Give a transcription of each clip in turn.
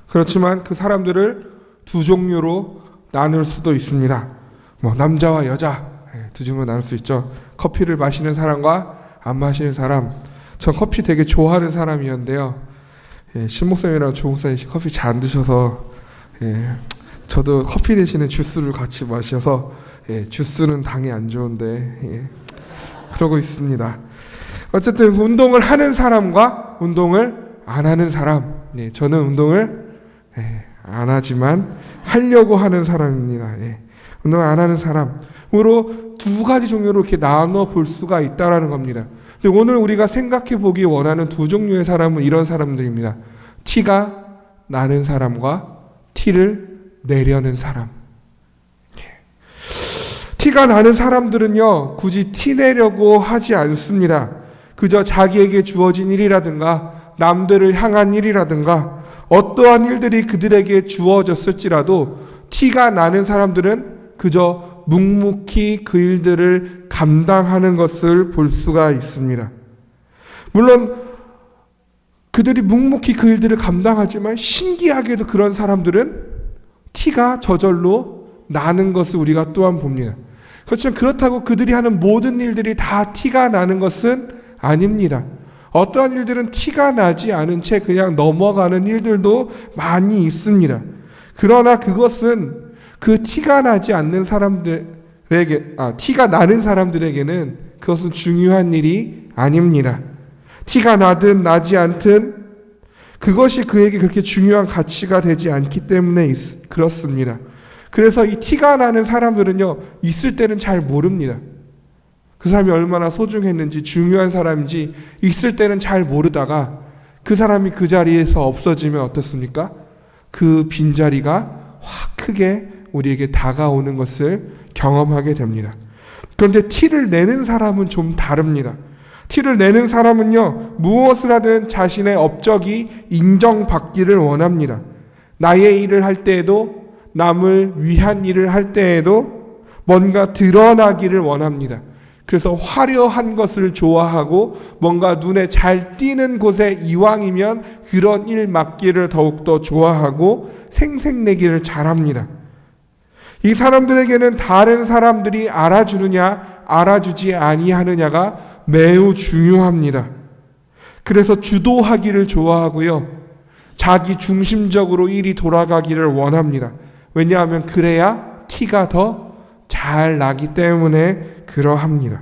그렇지만 그 사람들을 두 종류로 나눌 수도 있습니다. 남자와 여자 두 종류로 나눌 수 있죠. 커피를 마시는 사람과 안 마시는 사람. 전 커피 되게 좋아하는 사람이었는데요. 신목사님이랑 조목사님 커피 잘 안 드셔서 저도 커피 대신에 주스를 같이 마셔서 주스는 당이 안 좋은데 그러고 있습니다. 어쨌든 운동을 하는 사람과 운동을 안 하는 사람. 저는 운동을 안 하지만 하려고 하는 사람입니다. 운동을 안 하는 사람으로 두 가지 종류로 이렇게 나눠 볼 수가 있다라는 겁니다. 근데 오늘 우리가 생각해 보기 원하는 두 종류의 사람은 이런 사람들입니다. 티가 나는 사람과 티를 내려는 사람. 티가 나는 사람들은요, 굳이 티 내려고 하지 않습니다. 그저 자기에게 주어진 일이라든가 남들을 향한 일이라든가 어떠한 일들이 그들에게 주어졌을지라도 티가 나는 사람들은 그저 묵묵히 그 일들을 감당하는 것을 볼 수가 있습니다. 물론 그들이 묵묵히 그 일들을 감당하지만 신기하게도 그런 사람들은 티가 저절로 나는 것을 우리가 또한 봅니다. 그렇지만 그렇다고 그들이 하는 모든 일들이 다 티가 나는 것은 아닙니다. 어떠한 일들은 티가 나지 않은 채 그냥 넘어가는 일들도 많이 있습니다. 그러나 그것은 그 티가 나지 않는 티가 나는 사람들에게는 그것은 중요한 일이 아닙니다. 티가 나든 나지 않든 그것이 그에게 그렇게 중요한 가치가 되지 않기 때문에 그렇습니다. 그래서 이 티가 나는 사람들은요, 있을 때는 잘 모릅니다. 그 사람이 얼마나 소중했는지 중요한 사람인지 있을 때는 잘 모르다가 그 사람이 그 자리에서 없어지면 어떻습니까? 그 빈자리가 확 크게 우리에게 다가오는 것을 경험하게 됩니다. 그런데 티를 내는 사람은 좀 다릅니다. 티를 내는 사람은요, 무엇을 하든 자신의 업적이 인정받기를 원합니다. 나의 일을 할 때에도 남을 위한 일을 할 때에도 뭔가 드러나기를 원합니다. 그래서 화려한 것을 좋아하고 뭔가 눈에 잘 띄는 곳에 이왕이면 그런 일 맡기를 더욱더 좋아하고 생색내기를 잘합니다. 이 사람들에게는 다른 사람들이 알아주느냐 알아주지 아니하느냐가 매우 중요합니다. 그래서 주도하기를 좋아하고요, 자기 중심적으로 일이 돌아가기를 원합니다. 왜냐하면 그래야 티가 더 잘 나기 때문에 그러합니다.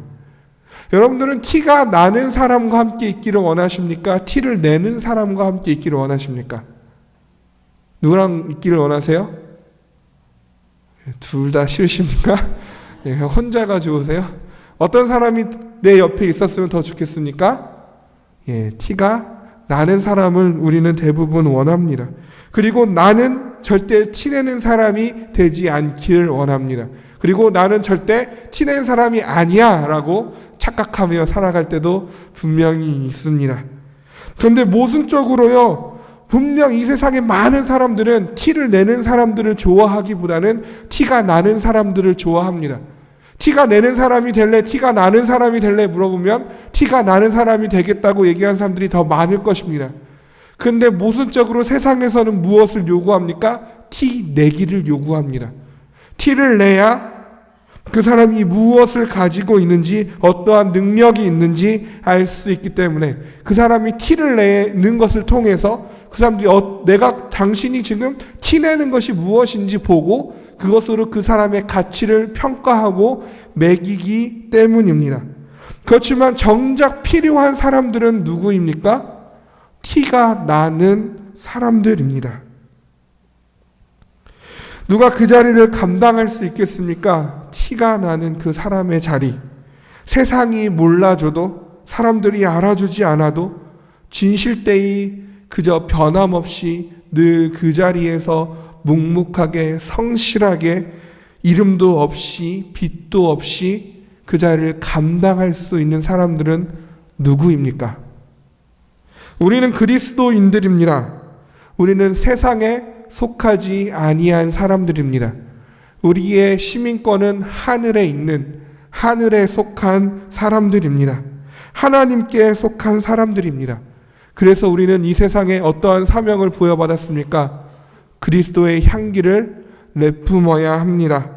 여러분들은 티가 나는 사람과 함께 있기를 원하십니까? 티를 내는 사람과 함께 있기를 원하십니까? 누구랑 있기를 원하세요? 둘 다 싫으십니까? 혼자가 좋으세요? 어떤 사람이 내 옆에 있었으면 더 좋겠습니까? 티가 나는 사람을 우리는 대부분 원합니다. 그리고 나는 절대 티내는 사람이 되지 않기를 원합니다. 그리고 나는 절대 티낸 사람이 아니야 라고 착각하며 살아갈 때도 분명히 있습니다. 그런데 모순적으로요, 분명 이 세상에 많은 사람들은 티를 내는 사람들을 좋아하기보다는 티가 나는 사람들을 좋아합니다. 티가 내는 사람이 될래, 티가 나는 사람이 될래 물어보면 티가 나는 사람이 되겠다고 얘기하는 사람들이 더 많을 것입니다. 그런데 모순적으로 세상에서는 무엇을 요구합니까? 티 내기를 요구합니다. 티를 내야 그 사람이 무엇을 가지고 있는지, 어떠한 능력이 있는지 알 수 있기 때문에 그 사람이 티를 내는 것을 통해서 그 사람들이 당신이 지금 티내는 것이 무엇인지 보고 그것으로 그 사람의 가치를 평가하고 매기기 때문입니다. 그렇지만 정작 필요한 사람들은 누구입니까? 티가 나는 사람들입니다. 누가 그 자리를 감당할 수 있겠습니까? 티가 나는 그 사람의 자리. 세상이 몰라줘도, 사람들이 알아주지 않아도 진실되이 그저 변함없이 늘 그 자리에서 묵묵하게 성실하게 이름도 없이 빛도 없이 그 자리를 감당할 수 있는 사람들은 누구입니까? 우리는 그리스도인들입니다. 우리는 세상에 속하지 아니한 사람들입니다. 우리의 시민권은 하늘에 있는, 하늘에 속한 사람들입니다. 하나님께 속한 사람들입니다. 그래서 우리는 이 세상에 어떠한 사명을 부여받았습니까? 그리스도의 향기를 내뿜어야 합니다.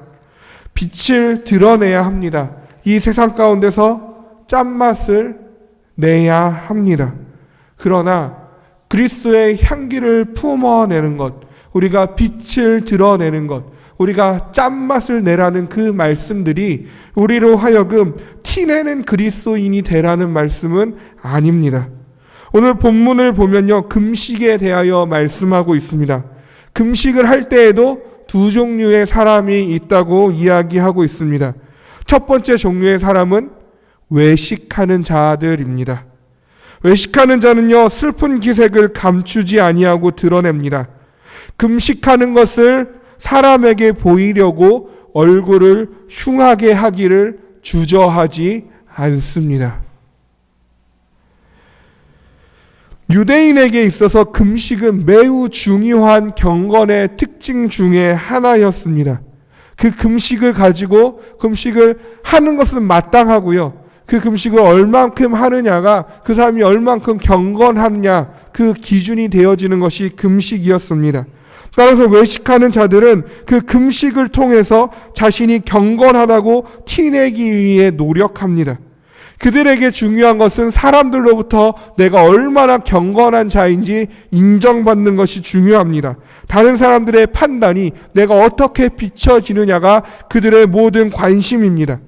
빛을 드러내야 합니다. 이 세상 가운데서 짠맛을 내야 합니다. 그러나 그리스도의 향기를 품어내는 것, 우리가 빛을 드러내는 것, 우리가 짠맛을 내라는 그 말씀들이 우리로 하여금 티내는 그리스도인이 되라는 말씀은 아닙니다. 오늘 본문을 보면요, 금식에 대하여 말씀하고 있습니다. 금식을 할 때에도 두 종류의 사람이 있다고 이야기하고 있습니다. 첫 번째 종류의 사람은 외식하는 자들입니다. 외식하는 자는요, 슬픈 기색을 감추지 아니하고 드러냅니다. 금식하는 것을 사람에게 보이려고 얼굴을 흉하게 하기를 주저하지 않습니다. 유대인에게 있어서 금식은 매우 중요한 경건의 특징 중에 하나였습니다. 그 금식을 가지고 금식을 하는 것은 마땅하고요. 그 금식을 얼만큼 하느냐가 그 사람이 얼만큼 경건하느냐 그 기준이 되어지는 것이 금식이었습니다. 따라서 외식하는 자들은 그 금식을 통해서 자신이 경건하다고 티내기 위해 노력합니다. 그들에게 중요한 것은 사람들로부터 내가 얼마나 경건한 자인지 인정받는 것이 중요합니다. 다른 사람들의 판단이 내가 어떻게 비춰지느냐가 그들의 모든 관심입니다.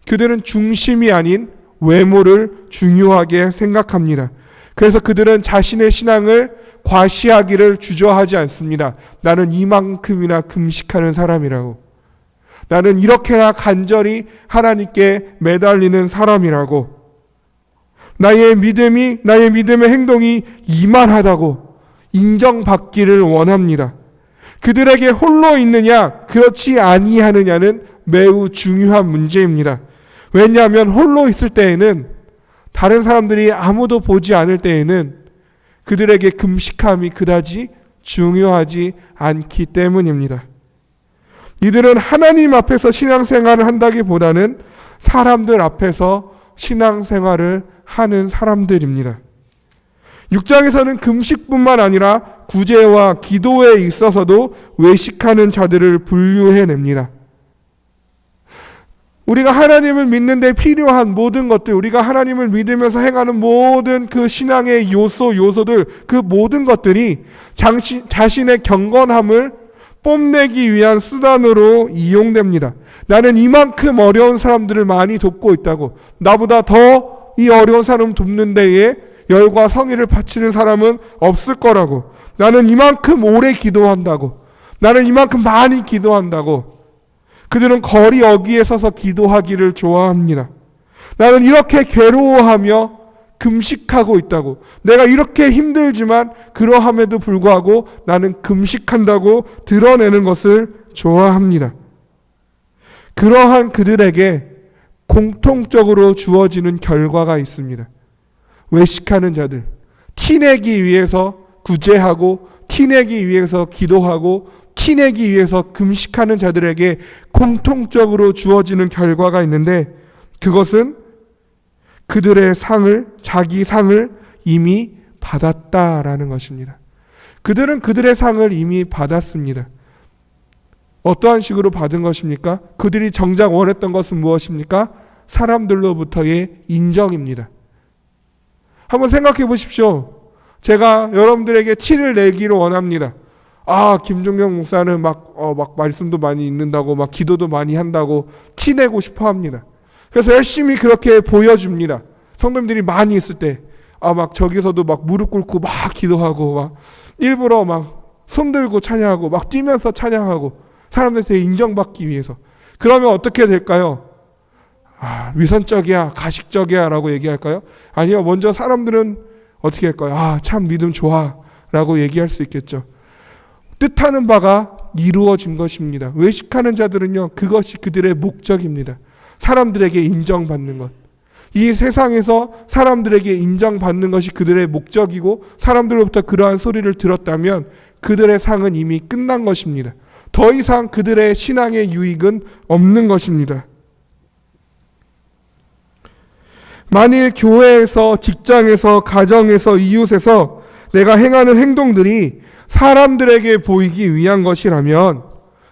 그들은 중심이 아닌 외모를 중요하게 생각합니다. 그래서 그들은 자신의 신앙을 과시하기를 주저하지 않습니다. 나는 이만큼이나 금식하는 사람이라고. 나는 이렇게나 간절히 하나님께 매달리는 사람이라고. 나의 믿음의 행동이 이만하다고 인정받기를 원합니다. 그들에게 홀로 있느냐, 그렇지 아니하느냐는 매우 중요한 문제입니다. 왜냐하면 홀로 있을 때에는, 다른 사람들이 아무도 보지 않을 때에는 그들에게 금식함이 그다지 중요하지 않기 때문입니다. 이들은 하나님 앞에서 신앙생활을 한다기보다는 사람들 앞에서 신앙생활을 하는 사람들입니다. 6장에서는 금식뿐만 아니라 구제와 기도에 있어서도 외식하는 자들을 분류해냅니다. 우리가 하나님을 믿는 데 필요한 모든 것들, 우리가 하나님을 믿으면서 행하는 모든 그 신앙의 요소들, 그 모든 것들이 자신의 경건함을 뽐내기 위한 수단으로 이용됩니다. 나는 이만큼 어려운 사람들을 많이 돕고 있다고, 나보다 더 이 어려운 사람 돕는 데에 열과 성의를 바치는 사람은 없을 거라고, 나는 이만큼 오래 기도한다고, 나는 이만큼 많이 기도한다고. 그들은 거리 어귀에 서서 기도하기를 좋아합니다. 나는 이렇게 괴로워하며 금식하고 있다고, 내가 이렇게 힘들지만 그러함에도 불구하고 나는 금식한다고 드러내는 것을 좋아합니다. 그러한 그들에게 공통적으로 주어지는 결과가 있습니다. 외식하는 자들, 티내기 위해서 구제하고 티내기 위해서 기도하고 티내기 위해서 금식하는 자들에게 공통적으로 주어지는 결과가 있는데, 그것은 그들의 자기 상을 이미 받았다라는 것입니다. 그들은 그들의 상을 이미 받았습니다. 어떠한 식으로 받은 것입니까? 그들이 정작 원했던 것은 무엇입니까? 사람들로부터의 인정입니다. 한번 생각해 보십시오. 제가 여러분들에게 티를 내기를 원합니다. 김종경 목사는 막 말씀도 많이 읽는다고, 막 기도도 많이 한다고 티내고 싶어 합니다. 그래서 열심히 그렇게 보여줍니다. 성도님들이 많이 있을 때, 막 저기서도 막 무릎 꿇고 막 기도하고, 막 일부러 막 손들고 찬양하고, 막 뛰면서 찬양하고, 사람들한테 인정받기 위해서. 그러면 어떻게 될까요? 위선적이야, 가식적이야 라고 얘기할까요? 아니요, 먼저 사람들은 어떻게 할까요? 참 믿음 좋아 라고 얘기할 수 있겠죠. 뜻하는 바가 이루어진 것입니다. 외식하는 자들은요, 그것이 그들의 목적입니다. 사람들에게 인정받는 것. 이 세상에서 사람들에게 인정받는 것이 그들의 목적이고, 사람들로부터 그러한 소리를 들었다면 그들의 상은 이미 끝난 것입니다. 더 이상 그들의 신앙의 유익은 없는 것입니다. 만일 교회에서, 직장에서, 가정에서, 이웃에서 내가 행하는 행동들이 사람들에게 보이기 위한 것이라면,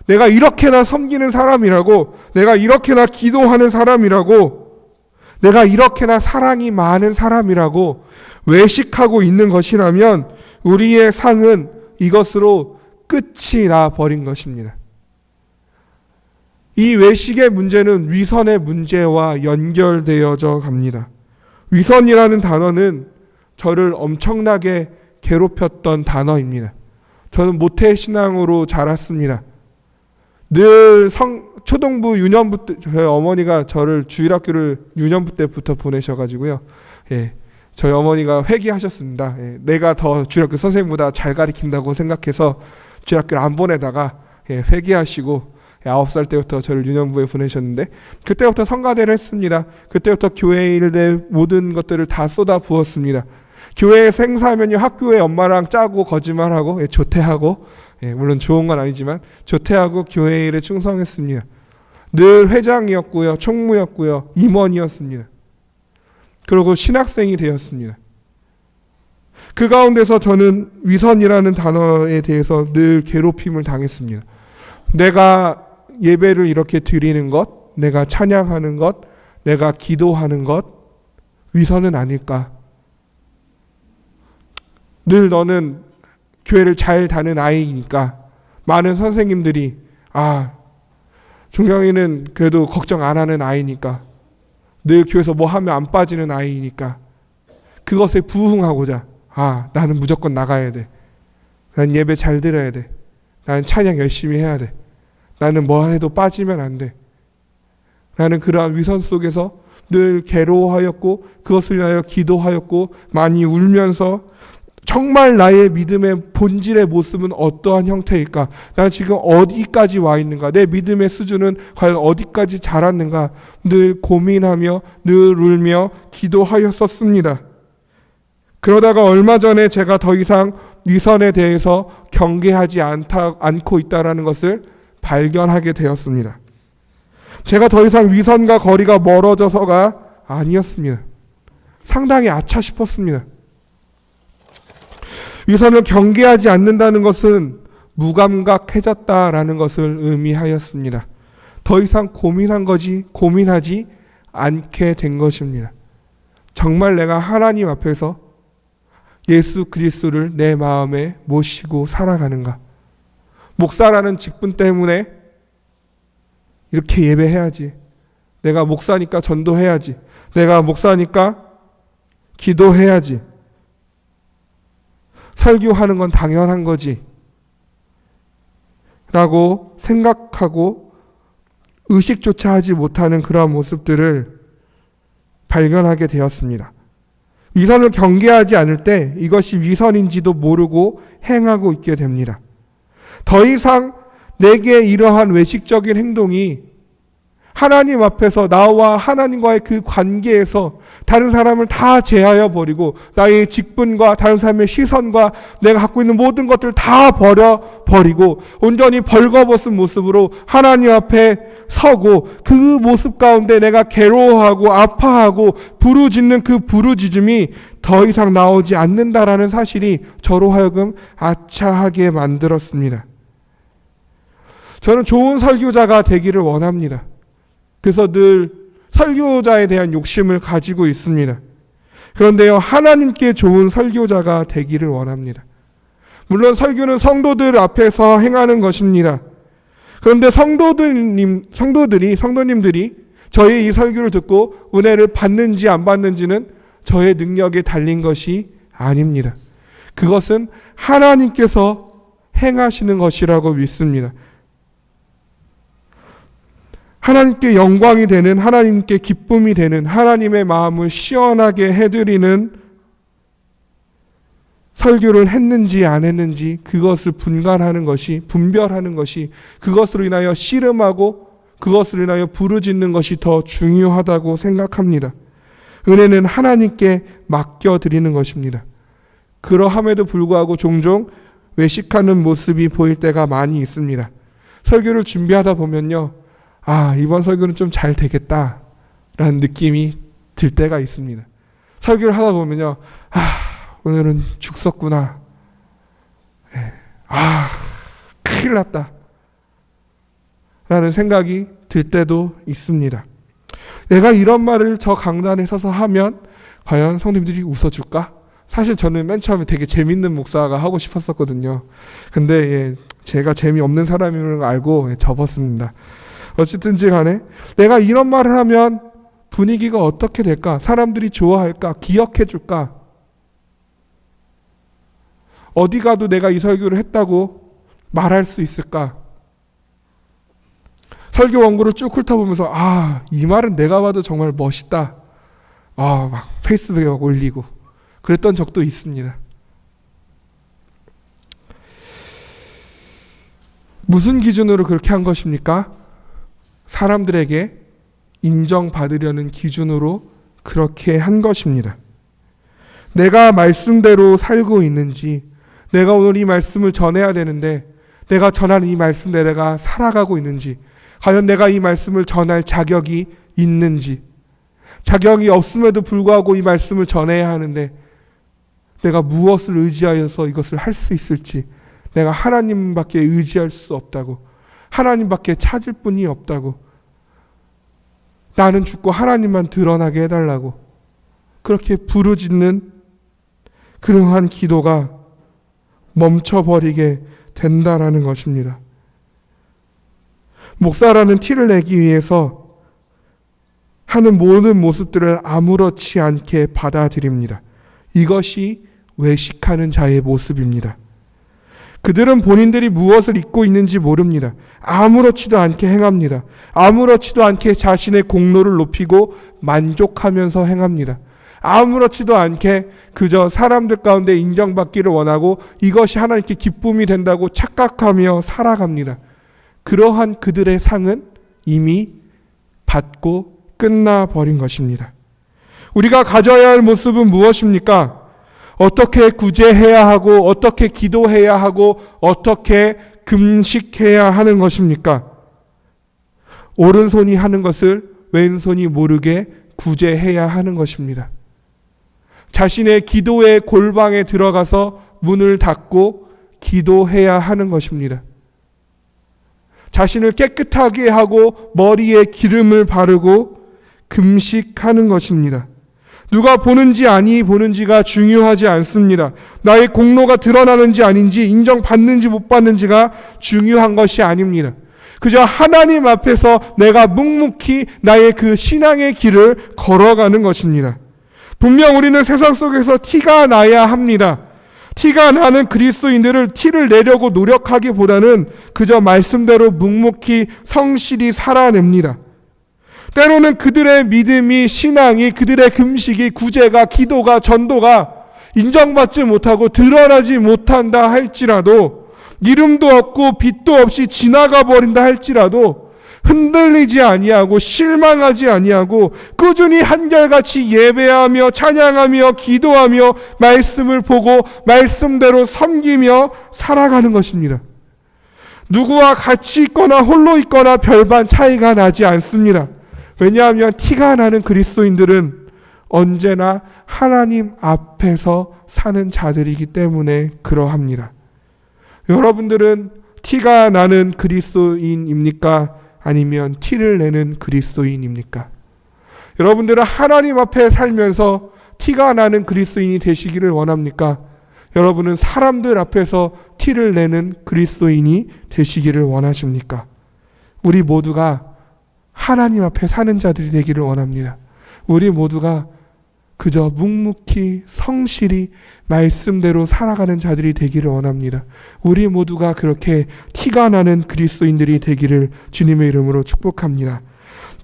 내가 이렇게나 섬기는 사람이라고, 내가 이렇게나 기도하는 사람이라고, 내가 이렇게나 사랑이 많은 사람이라고 외식하고 있는 것이라면 우리의 상은 이것으로 끝이 나 버린 것입니다. 이 외식의 문제는 위선의 문제와 연결되어져 갑니다. 위선이라는 단어는 저를 엄청나게 괴롭혔던 단어입니다. 저는 모태신앙으로 자랐습니다. 늘 초등부 유년부 때 저희 어머니가 저를 주일학교를 유년부 때부터 보내셔가지고요. 예, 저희 어머니가 회개하셨습니다. 예, 내가 더 주일학교 선생님보다 잘 가르친다고 생각해서 주일학교를 안 보내다가 회개하시고 9살 때부터 저를 유년부에 보내셨는데, 그때부터 성가대를 했습니다. 그때부터 교회 일에 모든 것들을 다 쏟아 부었습니다. 교회에서 행사하면요, 학교에 엄마랑 짜고 거짓말하고 조퇴하고, 물론 좋은 건 아니지만 조퇴하고 교회 일에 충성했습니다. 늘 회장이었고요, 총무였고요, 임원이었습니다. 그리고 신학생이 되었습니다. 그 가운데서 저는 위선이라는 단어에 대해서 늘 괴롭힘을 당했습니다. 내가 예배를 이렇게 드리는 것, 내가 찬양하는 것, 내가 기도하는 것, 위선은 아닐까? 늘 너는 교회를 잘 다는 아이니까 많은 선생님들이 종경이는 그래도 걱정 안 하는 아이니까, 늘 교회에서 뭐 하면 안 빠지는 아이니까 그것에 부응하고자 나는 무조건 나가야 돼. 난 예배 잘 드려야 돼. 나는 찬양 열심히 해야 돼. 나는 뭐 해도 빠지면 안 돼. 나는 그러한 위선 속에서 늘 괴로워하였고 그것을 위하여 기도하였고 많이 울면서 정말 나의 믿음의 본질의 모습은 어떠한 형태일까? 나는 지금 어디까지 와 있는가? 내 믿음의 수준은 과연 어디까지 자랐는가? 늘 고민하며 늘 울며 기도하였었습니다. 그러다가 얼마 전에 제가 더 이상 위선에 대해서 경계하지 않고 있다는 것을 발견하게 되었습니다. 제가 더 이상 위선과 거리가 멀어져서가 아니었습니다. 상당히 아차 싶었습니다. 위선을 경계하지 않는다는 것은 무감각해졌다라는 것을 의미하였습니다. 더 이상 고민하지 않게 된 것입니다. 정말 내가 하나님 앞에서 예수 그리스도를 내 마음에 모시고 살아가는가? 목사라는 직분 때문에 이렇게 예배해야지. 내가 목사니까 전도해야지. 내가 목사니까 기도해야지. 설교하는 건 당연한 거지 라고 생각하고 의식조차 하지 못하는 그러한 모습들을 발견하게 되었습니다. 위선을 경계하지 않을 때 이것이 위선인지도 모르고 행하고 있게 됩니다. 더 이상 내게 이러한 외식적인 행동이 하나님 앞에서 나와 하나님과의 그 관계에서 다른 사람을 다 제하여 버리고 나의 직분과 다른 사람의 시선과 내가 갖고 있는 모든 것들을 다 버려버리고 온전히 벌거벗은 모습으로 하나님 앞에 서고 그 모습 가운데 내가 괴로워하고 아파하고 부르짖는 그 부르짖음이 더 이상 나오지 않는다라는 사실이 저로 하여금 아차하게 만들었습니다. 저는 좋은 설교자가 되기를 원합니다. 그래서 늘 설교자에 대한 욕심을 가지고 있습니다. 그런데요, 하나님께 좋은 설교자가 되기를 원합니다. 물론 설교는 성도들 앞에서 행하는 것입니다. 그런데 성도님들이 저의 이 설교를 듣고 은혜를 받는지 안 받는지는 저의 능력에 달린 것이 아닙니다. 그것은 하나님께서 행하시는 것이라고 믿습니다. 하나님께 영광이 되는, 하나님께 기쁨이 되는, 하나님의 마음을 시원하게 해드리는 설교를 했는지 안 했는지 그것을 분별하는 것이, 그것으로 인하여 씨름하고 그것으로 인하여 부르짖는 것이 더 중요하다고 생각합니다. 은혜는 하나님께 맡겨드리는 것입니다. 그러함에도 불구하고 종종 외식하는 모습이 보일 때가 많이 있습니다. 설교를 준비하다 보면요, 이번 설교는 좀 잘 되겠다 라는 느낌이 들 때가 있습니다. 설교를 하다 보면요, 오늘은 죽었구나. 큰일 났다. 라는 생각이 들 때도 있습니다. 내가 이런 말을 저 강단에 서서 하면 과연 성도님들이 웃어줄까? 사실 저는 맨 처음에 되게 재밌는 목사가 하고 싶었었거든요. 근데 제가 재미없는 사람인 걸 알고 접었습니다. 어쨌든지 간에 내가 이런 말을 하면 분위기가 어떻게 될까? 사람들이 좋아할까? 기억해 줄까? 어디 가도 내가 이 설교를 했다고 말할 수 있을까? 설교 원고를 쭉 훑어보면서 이 말은 내가 봐도 정말 멋있다. 막 페이스북에 올리고 그랬던 적도 있습니다. 무슨 기준으로 그렇게 한 것입니까? 사람들에게 인정받으려는 기준으로 그렇게 한 것입니다. 내가 말씀대로 살고 있는지, 내가 오늘 이 말씀을 전해야 되는데 내가 전하는 이 말씀대로 내가 살아가고 있는지, 과연 내가 이 말씀을 전할 자격이 있는지, 자격이 없음에도 불구하고 이 말씀을 전해야 하는데 내가 무엇을 의지하여서 이것을 할 수 있을지, 내가 하나님밖에 의지할 수 없다고, 하나님밖에 찾을 분이 없다고, 나는 죽고 하나님만 드러나게 해달라고 그렇게 부르짖는 그러한 기도가 멈춰버리게 된다라는 것입니다. 목사라는 티를 내기 위해서 하는 모든 모습들을 아무렇지 않게 받아들입니다. 이것이 외식하는 자의 모습입니다. 그들은 본인들이 무엇을 잊고 있는지 모릅니다. 아무렇지도 않게 행합니다. 아무렇지도 않게 자신의 공로를 높이고 만족하면서 행합니다. 아무렇지도 않게 그저 사람들 가운데 인정받기를 원하고 이것이 하나님께 기쁨이 된다고 착각하며 살아갑니다. 그러한 그들의 상은 이미 받고 끝나버린 것입니다. 우리가 가져야 할 모습은 무엇입니까? 어떻게 구제해야 하고 어떻게 기도해야 하고 어떻게 금식해야 하는 것입니까? 오른손이 하는 것을 왼손이 모르게 구제해야 하는 것입니다. 자신의 기도의 골방에 들어가서 문을 닫고 기도해야 하는 것입니다. 자신을 깨끗하게 하고 머리에 기름을 바르고 금식하는 것입니다. 누가 보는지 아니 보는지가 중요하지 않습니다. 나의 공로가 드러나는지 아닌지, 인정받는지 못 받는지가 중요한 것이 아닙니다. 그저 하나님 앞에서 내가 묵묵히 나의 그 신앙의 길을 걸어가는 것입니다. 분명 우리는 세상 속에서 티가 나야 합니다. 티가 나는 그리스도인들을 티를 내려고 노력하기보다는 그저 말씀대로 묵묵히 성실히 살아냅니다. 때로는 그들의 믿음이, 신앙이, 그들의 금식이, 구제가, 기도가, 전도가 인정받지 못하고 드러나지 못한다 할지라도, 이름도 없고 빛도 없이 지나가 버린다 할지라도 흔들리지 아니하고 실망하지 아니하고 꾸준히 한결같이 예배하며 찬양하며 기도하며 말씀을 보고 말씀대로 섬기며 살아가는 것입니다. 누구와 같이 있거나 홀로 있거나 별반 차이가 나지 않습니다. 왜냐하면 티가 나는 그리스도인들은 언제나 하나님 앞에서 사는 자들이기 때문에 그러합니다. 여러분들은 티가 나는 그리스도인입니까? 아니면 티를 내는 그리스도인입니까? 여러분들은 하나님 앞에 살면서 티가 나는 그리스도인이 되시기를 원합니까? 여러분은 사람들 앞에서 티를 내는 그리스도인이 되시기를 원하십니까? 우리 모두가 하나님 앞에 사는 자들이 되기를 원합니다. 우리 모두가 그저 묵묵히 성실히 말씀대로 살아가는 자들이 되기를 원합니다. 우리 모두가 그렇게 티가 나는 그리스도인들이 되기를 주님의 이름으로 축복합니다.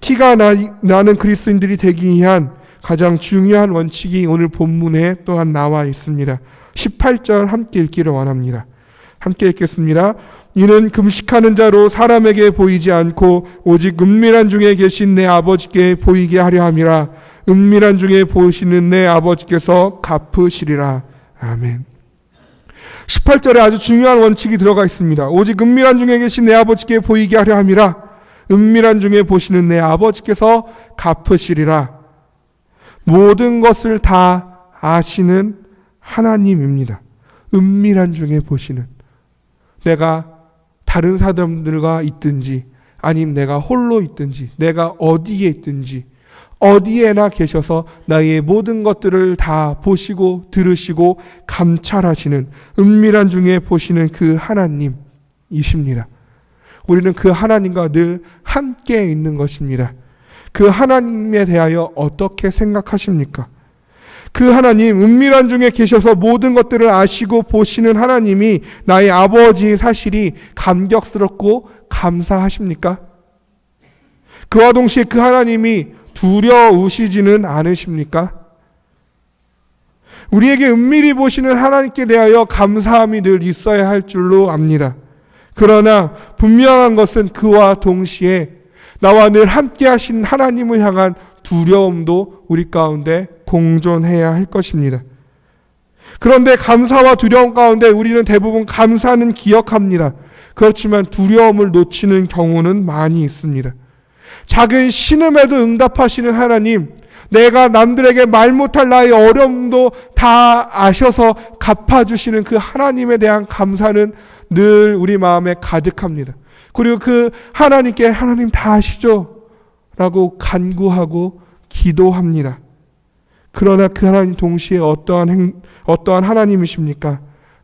티가 나는 그리스도인들이 되기 위한 가장 중요한 원칙이 오늘 본문에 또한 나와 있습니다. 18절 함께 읽기를 원합니다. 함께 읽겠습니다. 이는 금식하는 자로 사람에게 보이지 않고 오직 은밀한 중에 계신 내 아버지께 보이게 하려 함이라. 은밀한 중에 보시는 내 아버지께서 갚으시리라. 아멘. 18절에 아주 중요한 원칙이 들어가 있습니다. 오직 은밀한 중에 계신 내 아버지께 보이게 하려 함이라. 은밀한 중에 보시는 내 아버지께서 갚으시리라. 모든 것을 다 아시는 하나님입니다. 은밀한 중에 보시는, 내가 다른 사람들과 있든지 아니면 내가 홀로 있든지 내가 어디에 있든지 어디에나 계셔서 나의 모든 것들을 다 보시고 들으시고 감찰하시는, 은밀한 중에 보시는 그 하나님이십니다. 우리는 그 하나님과 늘 함께 있는 것입니다. 그 하나님에 대하여 어떻게 생각하십니까? 그 하나님, 은밀한 중에 계셔서 모든 것들을 아시고 보시는 하나님이 나의 아버지의 사실이 감격스럽고 감사하십니까? 그와 동시에 그 하나님이 두려우시지는 않으십니까? 우리에게 은밀히 보시는 하나님께 대하여 감사함이 늘 있어야 할 줄로 압니다. 그러나 분명한 것은 그와 동시에 나와 늘 함께 하신 하나님을 향한 두려움도 우리 가운데 공존해야 할 것입니다. 그런데 감사와 두려움 가운데 우리는 대부분 감사는 기억합니다. 그렇지만 두려움을 놓치는 경우는 많이 있습니다. 작은 신음에도 응답하시는 하나님, 내가 남들에게 말 못할 나의 어려움도 다 아셔서 갚아주시는 그 하나님에 대한 감사는 늘 우리 마음에 가득합니다. 그리고 그 하나님께 하나님 다 아시죠? 라고 간구하고 기도합니다. 그러나 그 하나님 동시에 어떠한 하나님이십니까?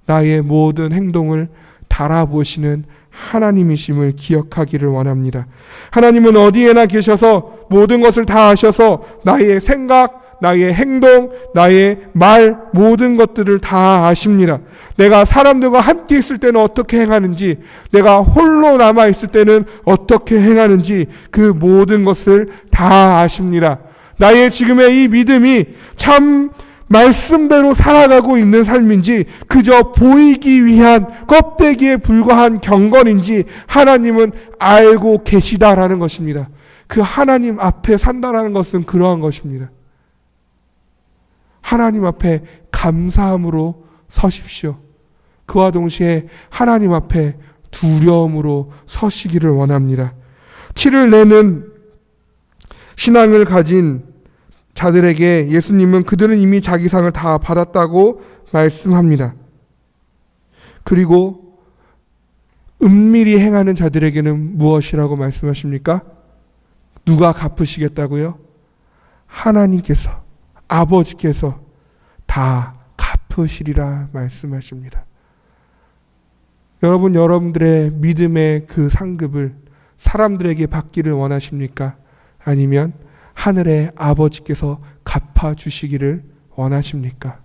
나의 모든 행동을 달아보시는 하나님이심을 기억하기를 원합니다. 하나님은 어디에나 계셔서 모든 것을 다 아셔서 나의 생각, 나의 행동, 나의 말, 모든 것들을 다 아십니다. 내가 사람들과 함께 있을 때는 어떻게 행하는지, 내가 홀로 남아 있을 때는 어떻게 행하는지 그 모든 것을 다 아십니다. 나의 지금의 이 믿음이 참 말씀대로 살아가고 있는 삶인지 그저 보이기 위한 껍데기에 불과한 경건인지 하나님은 알고 계시다라는 것입니다. 그 하나님 앞에 산다라는 것은 그러한 것입니다. 하나님 앞에 감사함으로 서십시오. 그와 동시에 하나님 앞에 두려움으로 서시기를 원합니다. 티를 내는 신앙을 가진 자들에게 예수님은 그들은 이미 자기 상을 다 받았다고 말씀합니다. 그리고 은밀히 행하는 자들에게는 무엇이라고 말씀하십니까? 누가 갚으시겠다고요? 하나님께서, 아버지께서 다 갚으시리라 말씀하십니다. 여러분, 여러분들의 믿음의 그 상급을 사람들에게 받기를 원하십니까? 아니면 하늘의 아버지께서 갚아주시기를 원하십니까?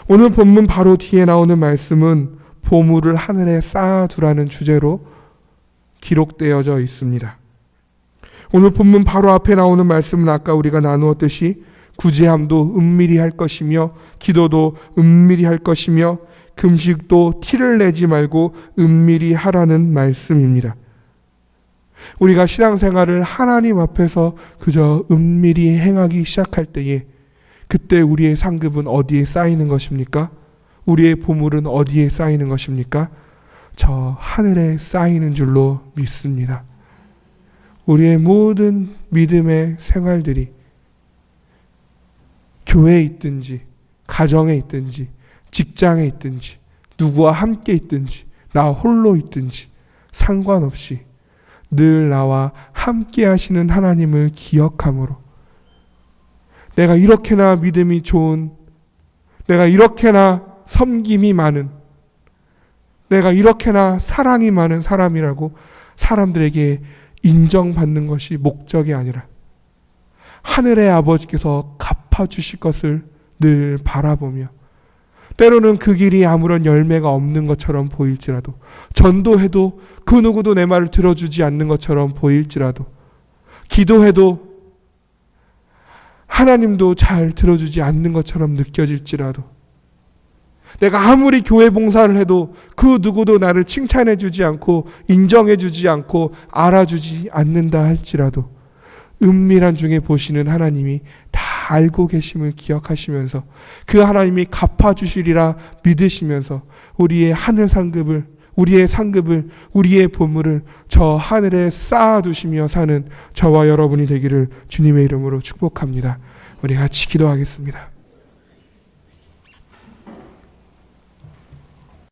오늘 본문 바로 뒤에 나오는 말씀은 보물을 하늘에 쌓아두라는 주제로 기록되어져 있습니다. 오늘 본문 바로 앞에 나오는 말씀은 아까 우리가 나누었듯이 구제함도 은밀히 할 것이며 기도도 은밀히 할 것이며 금식도 티를 내지 말고 은밀히 하라는 말씀입니다. 우리가 신앙생활을 하나님 앞에서 그저 은밀히 행하기 시작할 때에 그때 우리의 상급은 어디에 쌓이는 것입니까? 우리의 보물은 어디에 쌓이는 것입니까? 저 하늘에 쌓이는 줄로 믿습니다. 우리의 모든 믿음의 생활들이 교회에 있든지 가정에 있든지 직장에 있든지 누구와 함께 있든지 나 홀로 있든지 상관없이 늘 나와 함께 하시는 하나님을 기억함으로 내가 이렇게나 믿음이 좋은, 내가 이렇게나 섬김이 많은, 내가 이렇게나 사랑이 많은 사람이라고 사람들에게 인정받는 것이 목적이 아니라 하늘의 아버지께서 갚아주실 것을 늘 바라보며 때로는 그 길이 아무런 열매가 없는 것처럼 보일지라도, 전도해도 그 누구도 내 말을 들어주지 않는 것처럼 보일지라도, 기도해도 하나님도 잘 들어주지 않는 것처럼 느껴질지라도, 내가 아무리 교회 봉사를 해도 그 누구도 나를 칭찬해주지 않고 인정해주지 않고 알아주지 않는다 할지라도 은밀한 중에 보시는 하나님이 다 알고 계심을 기억하시면서 그 하나님이 갚아주시리라 믿으시면서 우리의 하늘 상급을, 우리의 상급을, 우리의 보물을 저 하늘에 쌓아두시며 사는 저와 여러분이 되기를 주님의 이름으로 축복합니다. 우리 같이 기도하겠습니다.